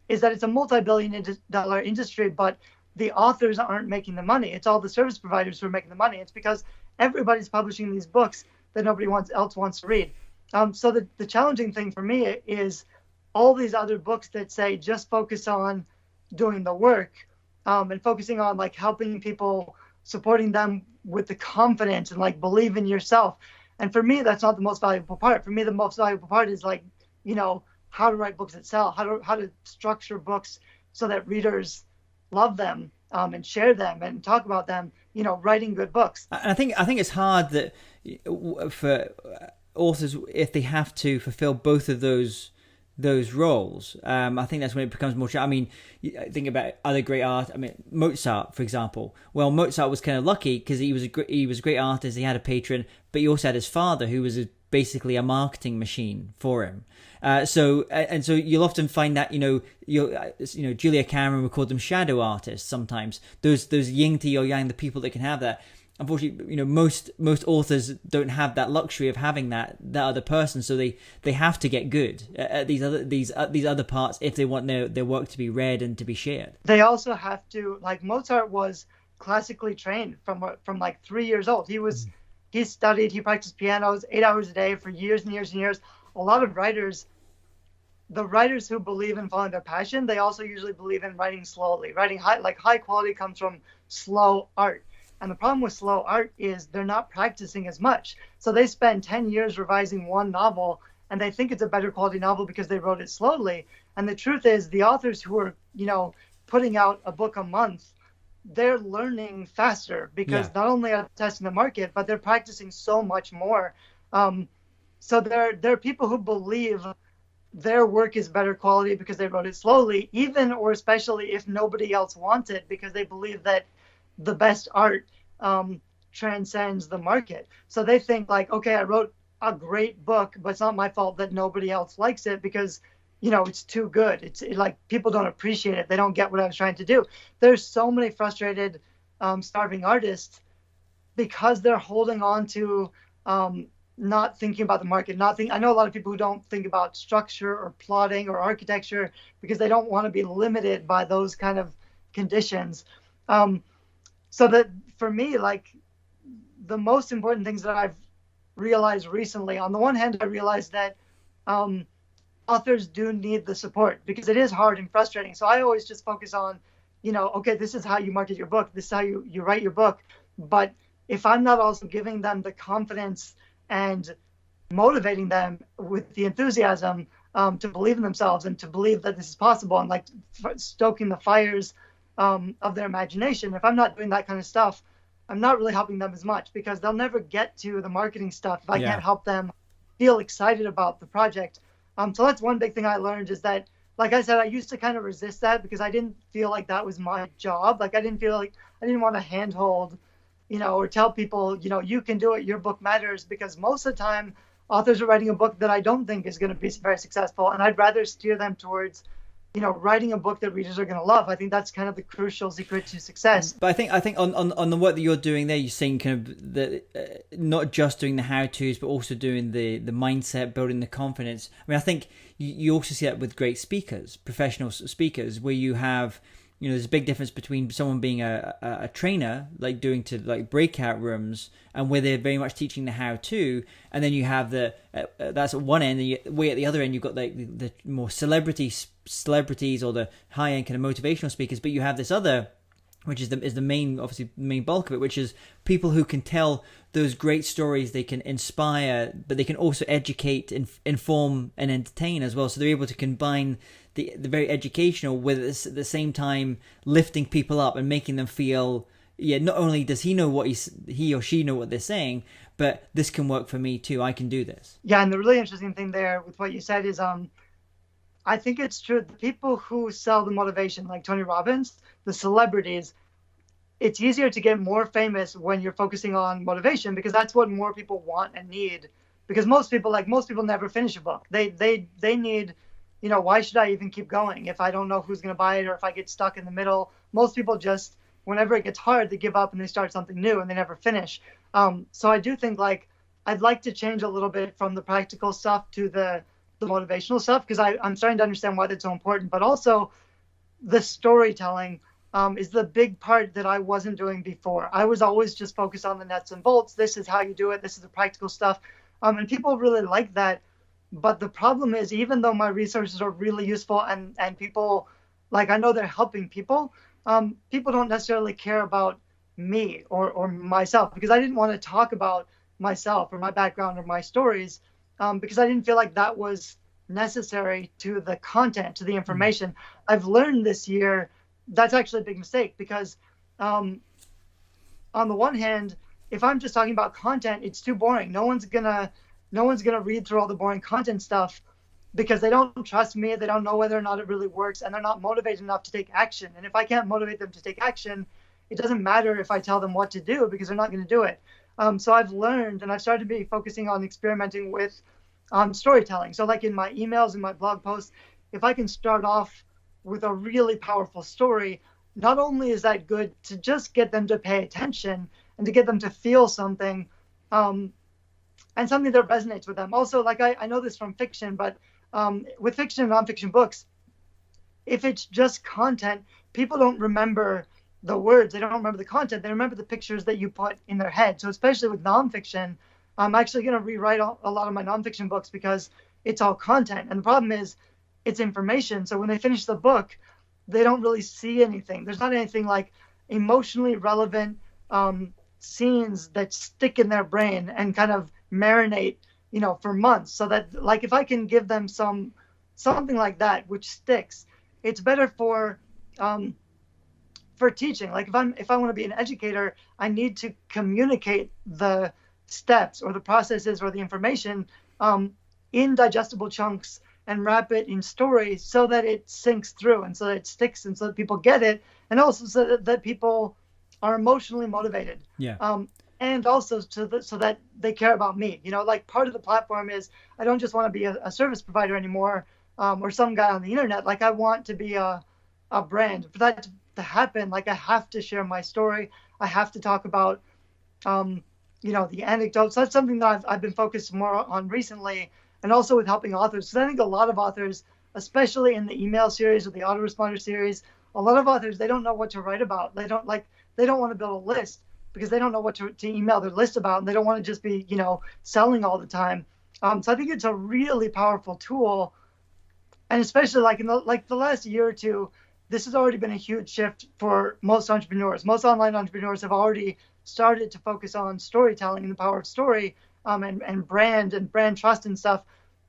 is that it's a multi-billion-dollar industry, but the authors aren't making the money. It's all the service providers who are making the money. It's because everybody's publishing these books that nobody else wants to read. So the challenging thing for me is all these other books that say just focus on doing the work, and focusing on like helping people, supporting them with the confidence and like believe in yourself. And for me, that's not the most valuable part. For me, the most valuable part is like, how to write books that sell, how to structure books so that readers love them, and share them and talk about them, writing good books. I think it's hard that for authors, if they have to fulfill both of those roles, I think that's when it becomes more. I mean, think about other great art. I mean, Mozart, for example. Well, Mozart was kind of lucky because he was a great artist. He had a patron, but he also had his father, who was a basically a marketing machine for him. So you'll often find that Julia Cameron would call them shadow artists sometimes. Those yin to your yang, the people that can have that. Unfortunately, most authors don't have that luxury of having that other person, so they have to get good at these other parts if they want their work to be read and to be shared. They also have to, like Mozart was classically trained from like 3 years old. He studied, he practiced pianos 8 hours a day for years and years and years. A lot of writers, the writers who believe in following their passion, they also usually believe in writing slowly. Writing high quality comes from slow art. And the problem with slow art is they're not practicing as much. So they spend 10 years revising one novel and they think it's a better quality novel because they wrote it slowly. And the truth is the authors who are, putting out a book a month, they're learning faster because not only are they testing the market, but they're practicing so much more. So there are people who believe their work is better quality because they wrote it slowly, even or especially if nobody else wants it, because they believe that the best art transcends the market. So they think like, okay, I wrote a great book, but it's not my fault that nobody else likes it because, it's too good. It's like people don't appreciate it. They don't get what I was trying to do. There's so many frustrated, starving artists because they're holding on to not thinking about the market. I know a lot of people who don't think about structure or plotting or architecture because they don't want to be limited by those kind of conditions. So that for me, like the most important things that I've realized recently, on the one hand, I realized that authors do need the support because it is hard and frustrating. So I always just focus on, okay, this is how you market your book. This is how you write your book. But if I'm not also giving them the confidence and motivating them with the enthusiasm to believe in themselves and to believe that this is possible and like stoking the fires of their imagination. If I'm not doing that kind of stuff, I'm not really helping them as much because they'll never get to the marketing stuff if I can't help them feel excited about the project. So that's one big thing I learned is that, like I said, I used to kind of resist that because I didn't feel like that was my job. Like I didn't want to handhold, or tell people, you can do it, your book matters, because most of the time authors are writing a book that I don't think is going to be very successful. And I'd rather steer them towards writing a book that readers are going to love. I think that's kind of the crucial secret to success. But I think on the work that you're doing there, you're saying kind of that not just doing the how-tos, but also doing the mindset, building the confidence. I mean, I think you also see that with great speakers, professional speakers, where you have, there's a big difference between someone being a trainer, like doing to like breakout rooms, and where they're very much teaching the how-to, and then you have that's at one end, and way at the other end you've got like the more celebrities or the high-end kind of motivational speakers, but you have this other, which is the main bulk of it, which is people who can tell those great stories. They can inspire, but they can also educate, inform, and entertain as well. So they're able to combine the very educational with at the same time lifting people up and making them feel, not only does he know what he or she know what they're saying, but this can work for me too. I can do this. Yeah, and the really interesting thing there with what you said is, I think it's true. The people who sell the motivation, like Tony Robbins, the celebrities, it's easier to get more famous when you're focusing on motivation because that's what more people want and need. Because most people never finish a book. They need, why should I even keep going if I don't know who's going to buy it or if I get stuck in the middle? Most people just, whenever it gets hard, they give up and they start something new and they never finish. So I do think like I'd like to change a little bit from the practical stuff to the motivational stuff because I'm starting to understand why that's so important. But also the storytelling is the big part that I wasn't doing before. I was always just focused on the nuts and bolts. This is how you do it. This is the practical stuff. And people really like that. But the problem is, even though my resources are really useful and people, like I know they're helping people, people don't necessarily care about me or myself because I didn't want to talk about myself or my background or my stories because I didn't feel like that was necessary to the content, to the information. I've learned this year that's actually a big mistake because on the one hand, if I'm just talking about content, it's too boring. No one's gonna read through all the boring content stuff because they don't trust me. They don't know whether or not it really works, and they're not motivated enough to take action. And if I can't motivate them to take action, it doesn't matter if I tell them what to do because they're not going to do it. So I've learned, and I've started to be focusing on experimenting with storytelling. So like in my emails and my blog posts, if I can start off with a really powerful story, not only is that good to just get them to pay attention and to get them to feel something, um, and something that resonates with them. Also, like I know this from fiction, but with fiction and nonfiction books, if it's just content, people don't remember the words. They don't remember the content. They remember the pictures that you put in their head. So especially with nonfiction, I'm actually going to rewrite a lot of my nonfiction books because it's all content. And the problem is it's information. So when they finish the book, they don't really see anything. There's not anything like emotionally relevant scenes that stick in their brain and kind of marinate, for months. So that like if I can give them something like that which sticks, it's better for teaching. Like if I want to be an educator, I need to communicate the steps or the processes or the information in digestible chunks and wrap it in stories so that it sinks through and so that it sticks and so that people get it, and also so that people are emotionally motivated. Yeah. And also so that they care about me. Like part of the platform is I don't just want to be a service provider anymore, or some guy on the internet. Like I want to be a brand. For that to happen, like I have to share my story. I have to talk about, the anecdotes. That's something that I've been focused more on recently, and also with helping authors. Because I think a lot of authors, especially in the email series or the autoresponder series, a lot of authors, they don't know what to write about. They don't want to build a list because they don't know what to email their list about, and they don't want to just be, selling all the time. So I think it's a really powerful tool, and especially like in the last year or two, this has already been a huge shift for most entrepreneurs. Most online entrepreneurs have already started to focus on storytelling and the power of story, and brand trust and stuff,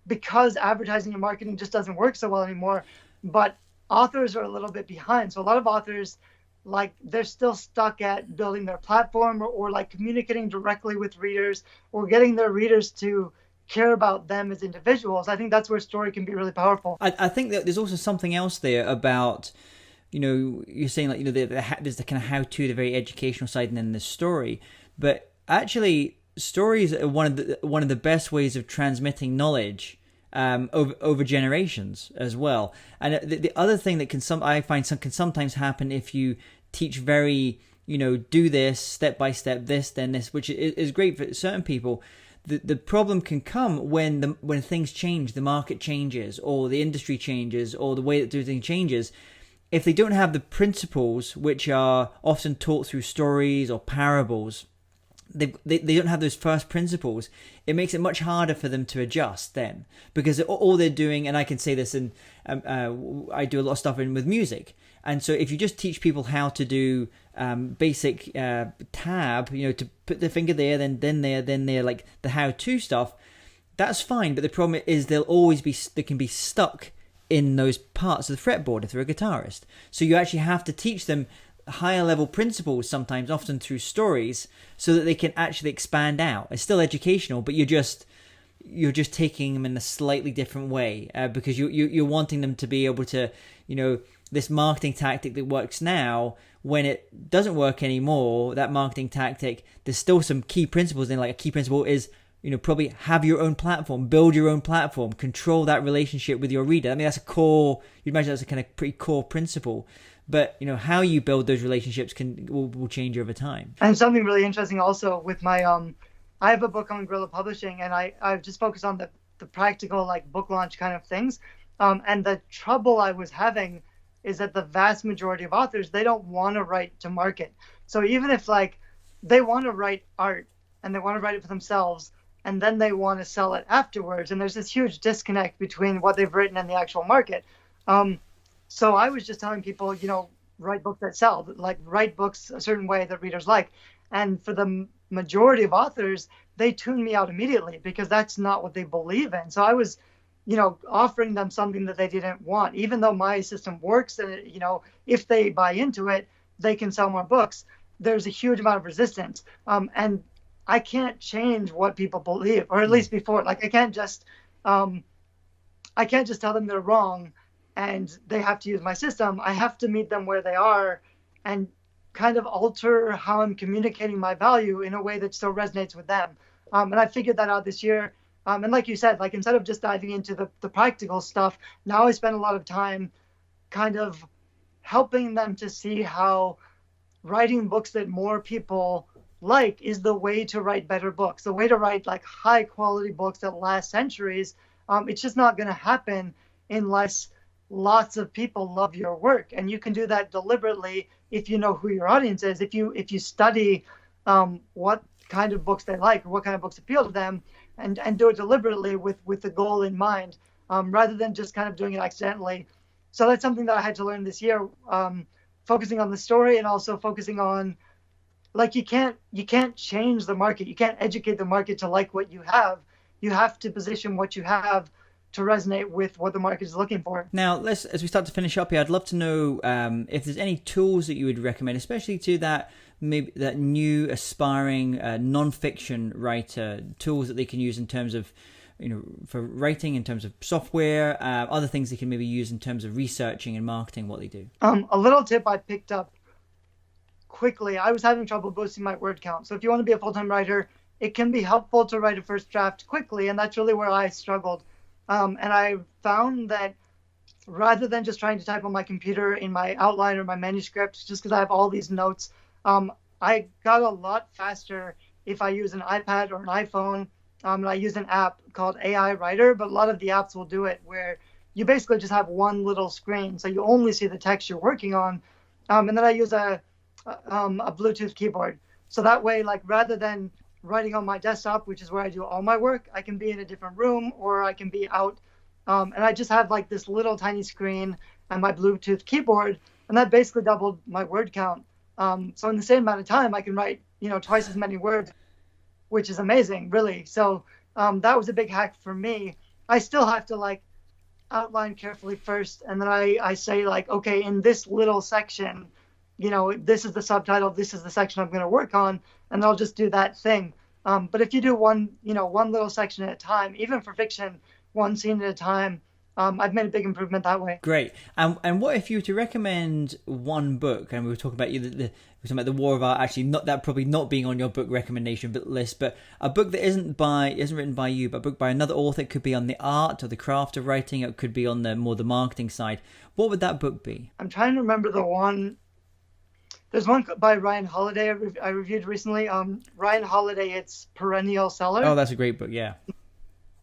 because advertising and marketing just doesn't work so well anymore. But authors are a little bit behind. So a lot of authors, like they're still stuck at building their platform or like communicating directly with readers or getting their readers to care about them as individuals. I think that's where story can be really powerful. I think that there's also something else there about, you're saying like, there's the kind of how-to, the very educational side, and then the story. But actually, stories are one of the best ways of transmitting knowledge over generations as well. And the other thing that I find can sometimes happen if you teach very, do this step by step, this then this, which is great for certain people. The problem can come when things change, the market changes, or the industry changes, or the way that do things changes. If they don't have the principles, which are often taught through stories or parables, they don't have those first principles. It makes it much harder for them to adjust then, because all they're doing, and I can say this, and I do a lot of stuff with music, and so if you just teach people how to do basic tab, to put the finger there, then there, like the how-to stuff, that's fine. But the problem is they can be stuck in those parts of the fretboard if they're a guitarist. So you actually have to teach them higher level principles sometimes, often through stories, so that they can actually expand out. It's still educational, but you're just taking them in a slightly different way, because you're wanting them to be able to, this marketing tactic that works now, when it doesn't work anymore, that marketing tactic, there's still some key principles in. Like a key principle is, probably have your own platform, build your own platform, control that relationship with your reader. I mean, that's a core, you'd imagine that's a kind of pretty core principle. But, how you build those relationships will change over time. And something really interesting also with my, I have a book on guerrilla publishing, and I've just focused on the practical, like book launch kind of things. And the trouble I was having is that the vast majority of authors, they don't want to write to market. So even if like they want to write art and they want to write it for themselves, and then they want to sell it afterwards, and there's this huge disconnect between what they've written and the actual market. So I was just telling people, write books that sell, like write books a certain way that readers like. And for the majority of authors, they tune me out immediately because that's not what they believe in. So I was, offering them something that they didn't want, even though my system works and, if they buy into it, they can sell more books. There's a huge amount of resistance. And I can't change what people believe, or at least before, like I can't just tell them they're wrong and they have to use my system. I have to meet them where they are and kind of alter how I'm communicating my value in a way that still resonates with them. And I figured that out this year. And like you said, like instead of just diving into the practical stuff, now I spend a lot of time kind of helping them to see how writing books that more people like is the way to write better books, the way to write like high quality books that last centuries. It's just not going to happen unless lots of people love your work, and you can do that deliberately if you know who your audience is. If you study what kind of books they like or what kind of books appeal to them, and do it deliberately with the goal in mind, rather than just kind of doing it accidentally. So that's something that I had to learn this year, focusing on the story and also focusing on, like, you can't change the market. You can't educate the market to like what you have. You have to position what you have to resonate with what the market is looking for. Now, as we start to finish up here, I'd love to know if there's any tools that you would recommend, especially to that new aspiring non-fiction writer, tools that they can use in terms of, for writing, in terms of software, other things they can maybe use in terms of researching and marketing what they do. A little tip I picked up quickly. I was having trouble boosting my word count. So if you want to be a full-time writer, it can be helpful to write a first draft quickly, and that's really where I struggled. And I found that rather than just trying to type on my computer in my outline or my manuscript, just because I have all these notes, I got a lot faster if I use an iPad or an iPhone. And I use an app called AI Writer, but a lot of the apps will do it where you basically just have one little screen, so you only see the text you're working on. And then I use a Bluetooth keyboard. So that way, like, rather than writing on my desktop, which is where I do all my work, I can be in a different room or I can be out. And I just have like this little tiny screen and my Bluetooth keyboard, and that basically doubled my word count. So in the same amount of time, I can write, twice as many words, which is amazing, really. So that was a big hack for me. I still have to like outline carefully first, and then I say like, okay, in this little section, this is the subtitle, this is the section I'm going to work on, and I'll just do that thing. But if you do one little section at a time, even for fiction, one scene at a time, I've made a big improvement that way. Great. And what if you were to recommend one book, and we were talking about we were talking about the War of Art, actually not that probably not being on your book recommendation list, but a book that isn't written by you, but a book by another author. It could be on the art or the craft of writing. It could be on the marketing side. What would that book be? I'm trying to remember the one. There's one by Ryan Holiday I reviewed recently. Ryan Holiday, it's Perennial Seller. Oh, that's a great book, yeah.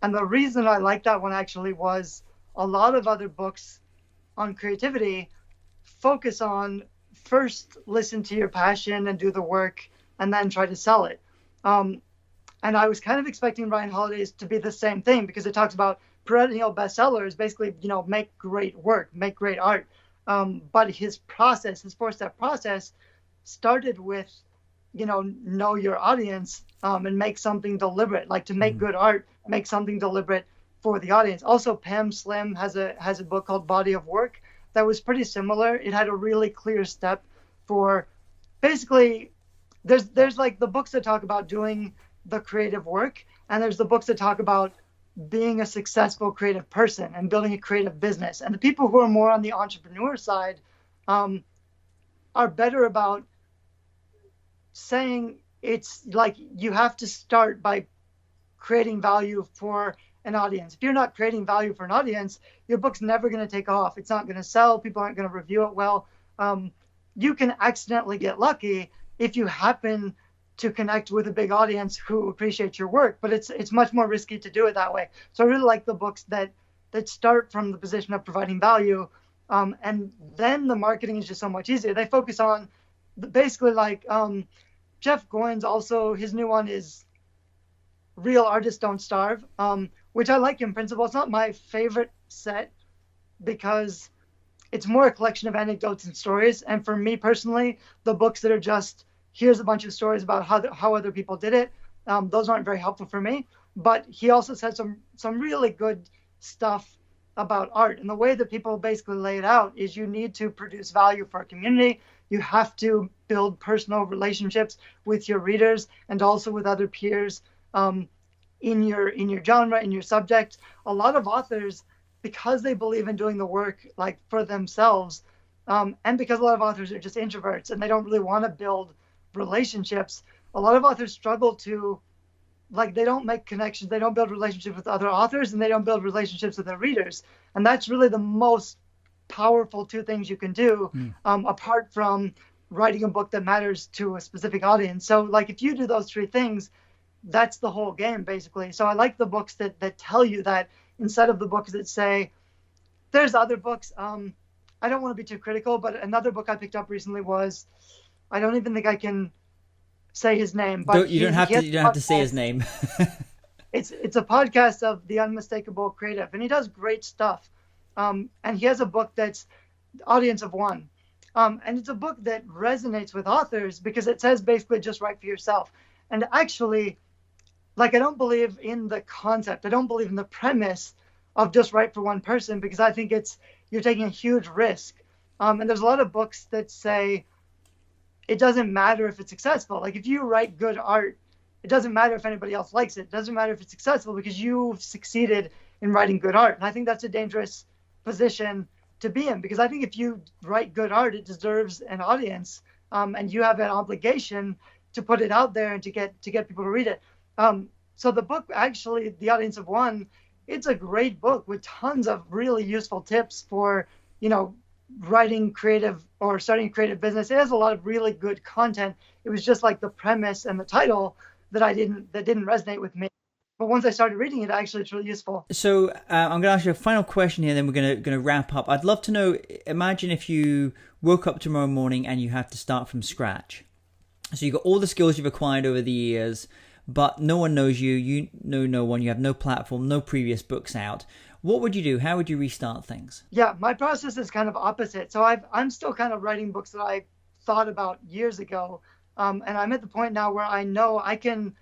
And the reason I like that one actually was a lot of other books on creativity focus on first listen to your passion and do the work and then try to sell it. And I was kind of expecting Ryan Holiday's to be the same thing, because it talks about perennial bestsellers, basically, make great work, make great art. But his 4-step process started with, know your audience, and make something deliberate, like to make good art, make something deliberate for the audience. Also, Pam Slim has a book called Body of Work that was pretty similar. It had a really clear step for basically, there's like the books that talk about doing the creative work, and there's the books that talk about being a successful creative person and building a creative business. And the people who are more on the entrepreneur side are better about saying it's like you have to start by creating value for an audience. If you're not creating value for an audience, your book's never going to take off. It's not going to sell. People aren't going to review it well. You can accidentally get lucky if you happen to connect with a big audience who appreciates your work, but it's much more risky to do it that way. So I really like the books that start from the position of providing value, and then the marketing is just so much easier. They focus on basically like Jeff Goins. Also, his new one is Real Artists Don't Starve, which I like in principle. It's not my favorite set because it's more a collection of anecdotes and stories. And for me personally, the books that are just here's a bunch of stories about how other people did it, those aren't very helpful for me. But he also said some really good stuff about art. And the way that people basically lay it out is you need to produce value for a community. You have to build personal relationships with your readers and also with other peers in your genre, in your subject. A lot of authors, because they believe in doing the work like for themselves, And because a lot of authors are just introverts and they don't really want to build relationships, a lot of authors struggle to, like, they don't make connections, they don't build relationships with other authors, and they don't build relationships with their readers. And that's really the most powerful two things you can do, apart from writing a book that matters to a specific audience. So like if you do those three things, that's the whole game basically. So I like the books that tell you that, instead of the books that say, there's other books. I don't want to be too critical, but another book I picked up recently was, I don't even think I can say his name, but you don't have to say his name. It's a podcast of The Unmistakable Creative, and he does great stuff. And he has a book that's Audience of One. And it's a book that resonates with authors because it says basically just write for yourself. And actually, like, I don't believe in the concept. I don't believe in the premise of just write for one person, because I think you're taking a huge risk. And there's a lot of books that say it doesn't matter if it's successful. Like if you write good art, it doesn't matter if anybody else likes it. It doesn't matter if it's successful because you've succeeded in writing good art. And I think that's a dangerous position to be in, because I think if you write good art, it deserves an audience, and you have an obligation to put it out there and to get people to read it. So the book, actually, The Audience of One, it's a great book with tons of really useful tips for, writing creative or starting a creative business. It has a lot of really good content. It was just like the premise and the title that didn't resonate with me. But once I started reading it, actually, it's really useful. So I'm going to ask you a final question here, then we're going to wrap up. I'd love to know, imagine if you woke up tomorrow morning and you have to start from scratch. So you've got all the skills you've acquired over the years, but no one knows you. You know no one. You have no platform, no previous books out. What would you do? How would you restart things? Yeah, my process is kind of opposite. So I'm still kind of writing books that I thought about years ago. And I'm at the point now where I know I can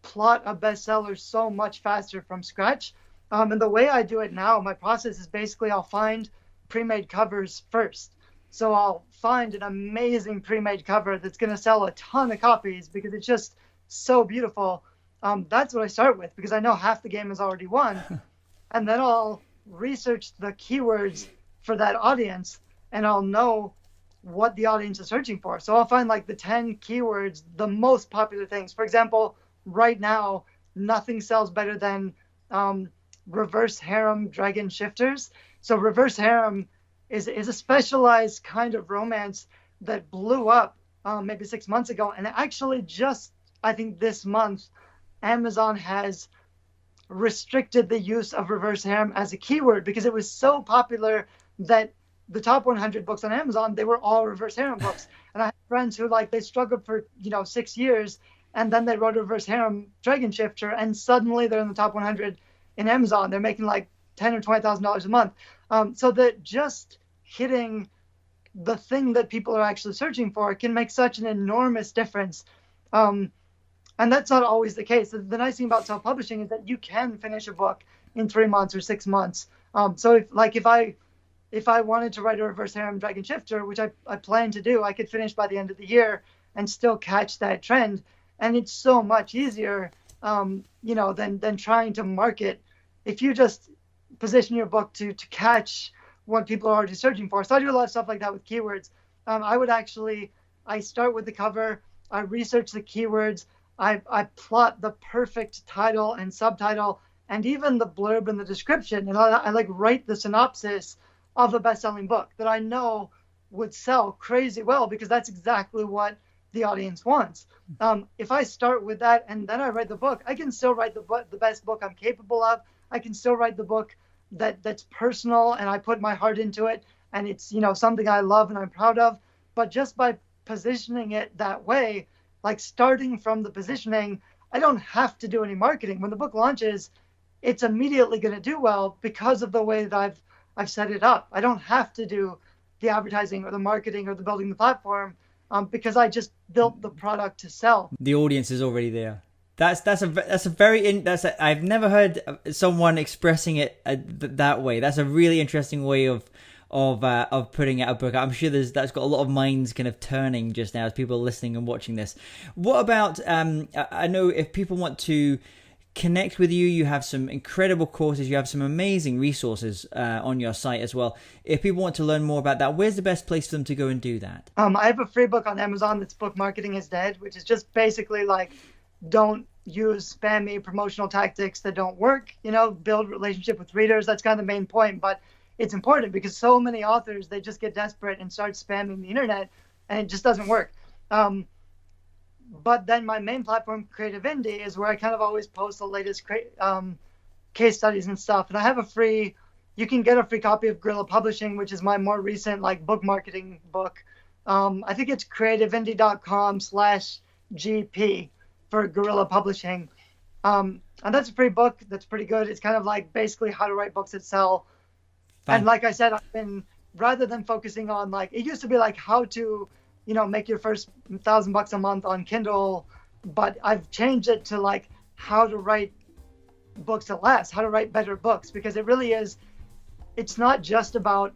plot a bestseller so much faster from scratch. And the way I do it now, my process is basically I'll find pre-made covers first. So I'll find an amazing pre-made cover that's going to sell a ton of copies because it's just so beautiful. That's what I start with, because I know half the game is already won. And then I'll research the keywords for that audience, and I'll know what the audience is searching for. So I'll find like the 10 keywords, the most popular things. For example, right now, nothing sells better than reverse harem dragon shifters. So reverse harem is a specialized kind of romance that blew up maybe 6 months ago. And actually just, I think this month, Amazon has restricted the use of reverse harem as a keyword because it was so popular that the top 100 books on Amazon, they were all reverse harem books. And I have friends who they struggled for 6 years, and then they wrote a reverse harem dragon shifter, and suddenly they're in the top 100 in Amazon. They're making like $10,000 or $20,000 a month. So that just hitting the thing that people are actually searching for can make such an enormous difference. And that's not always the case. The nice thing about self-publishing is that you can finish a book in 3 months or 6 months. So if I wanted to write a reverse harem dragon shifter, which I plan to do, I could finish by the end of the year and still catch that trend. And it's so much easier, than trying to market. If you just position your book to catch what people are already searching for. So I do a lot of stuff like that with keywords. I start with the cover, I research the keywords, I plot the perfect title and subtitle, and even the blurb and the description. And I write the synopsis of a best-selling book that I know would sell crazy well, because that's exactly what the audience wants. If I start with that and then I write the book, I can still write the best book I'm capable of. I can still write the book that's personal and I put my heart into it, and it's something I love and I'm proud of. But just by positioning it that way, like starting from the positioning, I don't have to do any marketing. When the book launches, it's immediately going to do well because of the way that I've set it up. I don't have to do the advertising or the marketing or the building the platform, because I just built the product to sell. The audience is already there. I've never heard someone expressing it that way. That's a really interesting way of putting out a book. I'm sure that's got a lot of minds kind of turning just now as people are listening and watching this. What about I know if people want to connect with you. You have some incredible courses. You have some amazing resources on your site as well. If people want to learn more about that, where's the best place for them to go and do that? I have a free book on Amazon that's Book Marketing is Dead, which is just basically like, don't use spammy promotional tactics that don't work, build relationship with readers. That's kind of the main point, but it's important because so many authors, they just get desperate and start spamming the internet, and it just doesn't work. But then my main platform, Creative Indie, is where I kind of always post the latest case studies and stuff. And I have you can get a free copy of Guerrilla Publishing, which is my more recent book marketing book. I think it's creativeindy.com/GP for Guerrilla Publishing. And that's a free book. That's pretty good. It's kind of basically how to write books that sell. Fine. And like I said, I've been, rather than focusing on it used to be how to, make your first $1,000 a month on Kindle, but I've changed it to how to write books that last, how to write better books, because it really is, it's not just about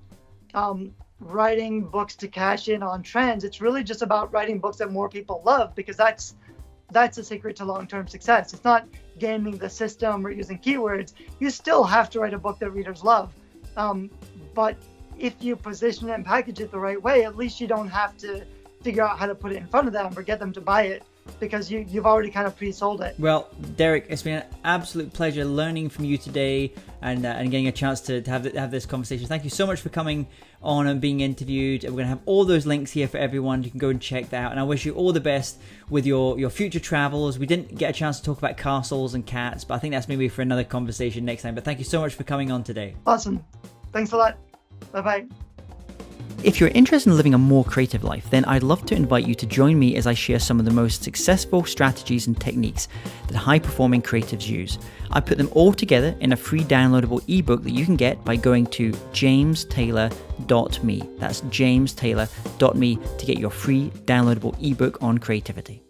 writing books to cash in on trends. It's really just about writing books that more people love, because that's the secret to long-term success. It's not gaming the system or using keywords. You still have to write a book that readers love. But if you position it and package it the right way, at least you don't have to figure out how to put it in front of them or get them to buy it, because you've already kind of pre-sold it. Well, Derek, it's been an absolute pleasure learning from you today and getting a chance to have this conversation. Thank you so much for coming on and being interviewed. We're going to have all those links here for everyone. You can go and check that out. And I wish you all the best with your future travels. We didn't get a chance to talk about castles and cats, but I think that's maybe for another conversation next time. But thank you so much for coming on today. Awesome. Thanks a lot. Bye-bye. If you're interested in living a more creative life, then I'd love to invite you to join me as I share some of the most successful strategies and techniques that high-performing creatives use. I put them all together in a free downloadable ebook that you can get by going to jamestaylor.me. That's jamestaylor.me to get your free downloadable ebook on creativity.